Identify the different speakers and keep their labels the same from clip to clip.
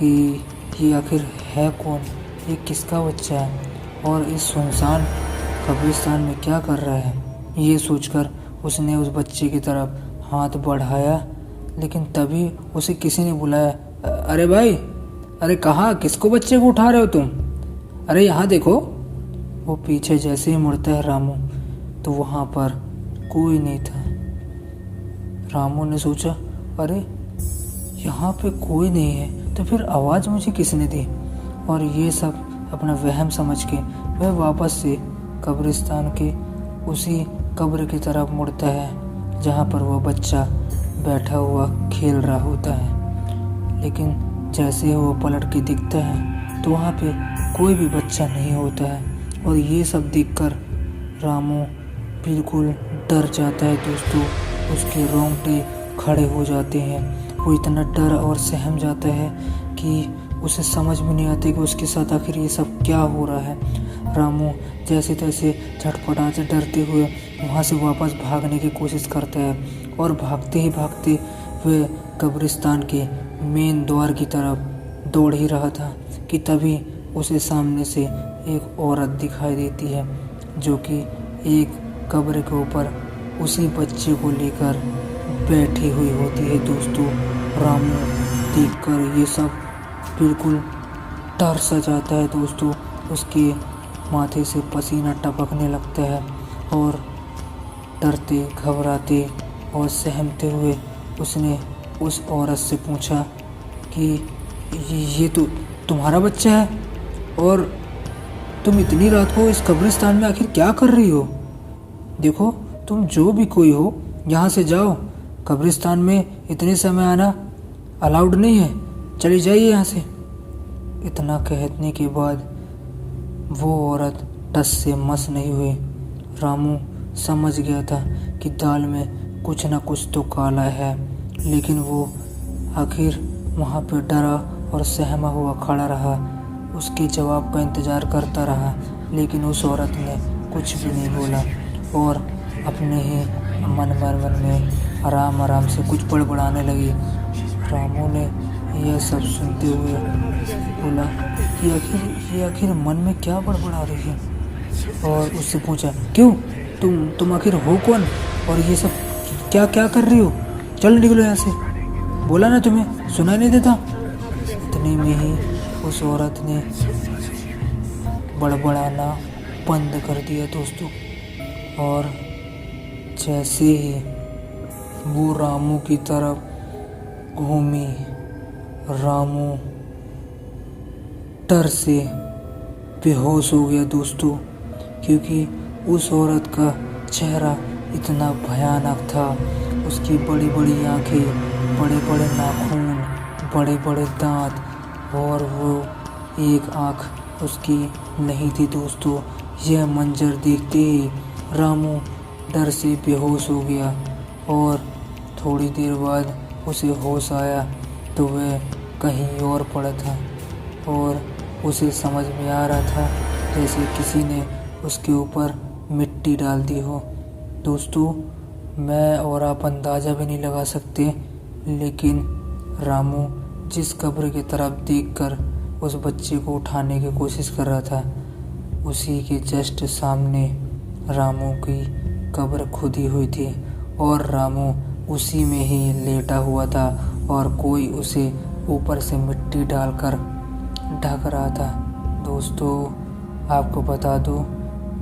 Speaker 1: कि ये आखिर है कौन, ये किसका बच्चा है और इस सुनसान कब्रिस्तान में क्या कर रहा है। ये सोचकर उसने उस बच्चे की तरफ हाथ बढ़ाया, लेकिन तभी उसे किसी ने बुलाया, अरे भाई, अरे कहाँ, किसको बच्चे को उठा रहे हो तुम, अरे यहाँ देखो। वो पीछे जैसे ही मुड़ता है रामू, तो वहाँ पर कोई नहीं था। रामू ने सोचा, अरे यहाँ पे कोई नहीं है, तो फिर आवाज़ मुझे किसने दी। और ये सब अपना वहम समझ के वह वापस से कब्रिस्तान के उसी कब्र की तरफ मुड़ता है जहाँ पर वह बच्चा बैठा हुआ खेल रहा होता है। लेकिन जैसे ही वो पलट के दिखता है तो वहाँ पे कोई भी बच्चा नहीं होता है। और ये सब देखकर रामू बिल्कुल डर जाता है दोस्तों, उसके रोंगटे खड़े हो जाते हैं। वो इतना डर और सहम जाता है कि उसे समझ में नहीं आती कि उसके साथ आखिर ये सब क्या हो रहा है। रामू जैसे तैसे झटपटाते डरते हुए वहाँ से वापस भागने की कोशिश करता है और भागते ही भागते वह कब्रिस्तान के मेन द्वार की तरफ दौड़ ही रहा था कि तभी उसे सामने से एक औरत दिखाई देती है जो कि एक कब्र के ऊपर उसी बच्चे को लेकर बैठी हुई होती है दोस्तों। रामू देखकर ये सब बिल्कुल डर सा जाता है दोस्तों, उसके माथे से पसीना टपकने लगता है और डरते घबराते और सहमते हुए उसने उस औरत से पूछा कि ये तो तुम्हारा बच्चा है और तुम इतनी रात को इस कब्रिस्तान में आखिर क्या कर रही हो। देखो, तुम जो भी कोई हो यहाँ से जाओ, कब्रिस्तान में इतने समय आना अलाउड नहीं है, चली जाइए यहाँ से। इतना कहने के बाद वो औरत टस से मस नहीं हुई। रामू समझ गया था कि दाल में कुछ ना कुछ तो काला है, लेकिन वो आखिर वहाँ पे डरा और सहमा हुआ खड़ा रहा। उसके जवाब का इंतज़ार करता रहा, लेकिन उस औरत ने कुछ भी नहीं बोला और अपने ही मन में आराम से कुछ बड़बड़ाने लगी। रामू ने यह सब सुनते हुए बोला कि आखिर मन में क्या बड़बड़ा रही है, और उससे पूछा, क्यों, तुम आखिर हो कौन और ये सब क्या क्या कर रही हो, चल निकलो यहाँ से, बोला ना तुम्हें, सुना नहीं देता। इतने में ही उस औरत ने बड़बड़ाना बंद कर दिया दोस्तों। और जैसे ही वो रामू की तरफ घूमी, रामू डर से बेहोश हो गया दोस्तों, क्योंकि उस औरत का चेहरा इतना भयानक था। उसकी बड़ी बड़ी आंखें, बड़े बड़े नाखून, बड़े बड़े दांत, और वो एक आँख उसकी नहीं थी दोस्तों। यह मंजर देखते ही रामू डर से बेहोश हो गया और थोड़ी देर बाद उसे होश आया तो वह कहीं और पड़ा था और उसे समझ में आ रहा था जैसे किसी ने उसके ऊपर मिट्टी डाल दी हो। दोस्तों, मैं और आप अंदाज़ा भी नहीं लगा सकते, लेकिन रामू जिस कब्र की तरफ देखकर उस बच्चे को उठाने की कोशिश कर रहा था, उसी के जस्ट सामने रामू की कब्र खुदी हुई थी और रामू उसी में ही लेटा हुआ था और कोई उसे ऊपर से मिट्टी डालकर ढक रहा था। दोस्तों, आपको बता दूं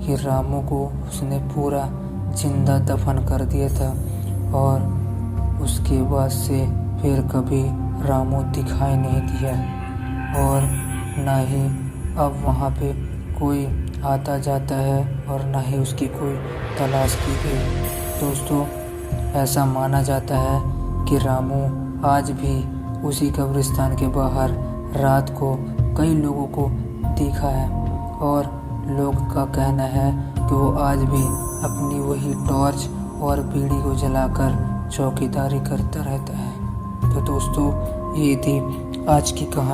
Speaker 1: कि रामू को उसने पूरा जिंदा दफन कर दिया था और उसके बाद से फिर कभी रामू दिखाई नहीं दिया और ना ही अब वहाँ पे कोई आता जाता है और ना ही उसकी कोई तलाश की गई। दोस्तों, ऐसा माना जाता है कि रामू आज भी उसी कब्रिस्तान के बाहर रात को कई लोगों को देखा है और लोग का कहना है कि वो आज भी अपनी वही टॉर्च और बीड़ी को जलाकर चौकीदारी करता रहता है। तो दोस्तों, ये थी आज की कहानी।